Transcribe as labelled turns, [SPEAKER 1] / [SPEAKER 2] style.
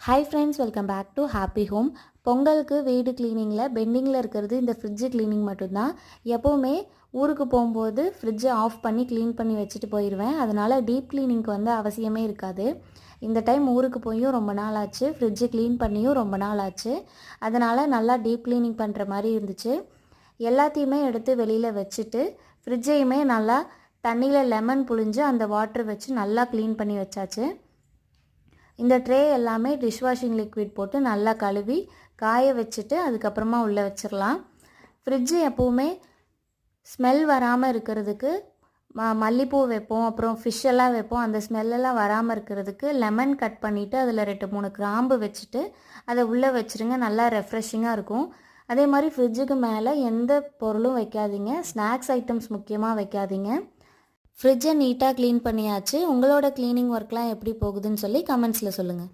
[SPEAKER 1] Hi friends, welcome back to happy home. பொங்கலுக்கு வீடு கிளீனிங்கில் பெண்டிங்கில் இருக்கிறது இந்த ஃப்ரிட்ஜு கிளீனிங் மட்டும்தான். எப்போவுமே ஊருக்கு போகும்போது ஃப்ரிட்ஜை ஆஃப் பண்ணி க்ளீன் பண்ணி வச்சுட்டு போயிடுவேன். அதனால் டீப் கிளீனிங்க்கு வந்து அவசியமே இருக்காது. இந்த டைம் ஊருக்கு போயும் ரொம்ப நாள் ஆச்சு, ஃப்ரிட்ஜை க்ளீன் பண்ணியும் ரொம்ப நாள் ஆச்சு. அதனால் நல்லா டீப் கிளீனிங் பண்ணுற மாதிரி இருந்துச்சு. எல்லாத்தையுமே எடுத்து வெளியில் வச்சுட்டு ஃப்ரிட்ஜையுமே நல்லா தண்ணியில் லெமன் புழிஞ்சு அந்த வாட்டர் வச்சு நல்லா க்ளீன் பண்ணி வச்சாச்சு. இந்த ட்ரே எல்லாமே டிஷ்வாஷிங் லிக்விட் போட்டு நல்லா கழுவி காய வச்சுட்டு அதுக்கப்புறமா உள்ளே வச்சிடலாம். ஃப்ரிட்ஜு எப்போவுமே ஸ்மெல் வராமல் இருக்கிறதுக்கு மல்லிப்பூ வைப்போம், அப்புறம் ஃபிஷ்ஷெல்லாம் வைப்போம். அந்த ஸ்மெல்லெல்லாம் வராமல் இருக்கிறதுக்கு லெமன் கட் பண்ணிவிட்டு அதில் 2-3 கிராம்பு வச்சுட்டு அதை உள்ளே வச்சுருங்க. நல்லா ரெஃப்ரெஷிங்காக இருக்கும். அதே மாதிரி ஃப்ரிட்ஜுக்கு மேலே எந்த பொருளும் வைக்காதீங்க. ஸ்நாக்ஸ் ஐட்டம்ஸ் முக்கியமாக வைக்காதீங்க. ஃப்ரிட்ஜை நீட்டாக க்ளீன் பண்ணியாச்சு. உங்களோட க்ளீனிங் ஒர்க்லாம் எப்படி போகுதுன்னு சொல்லி கமெண்ட்ஸில் சொல்லுங்கள்.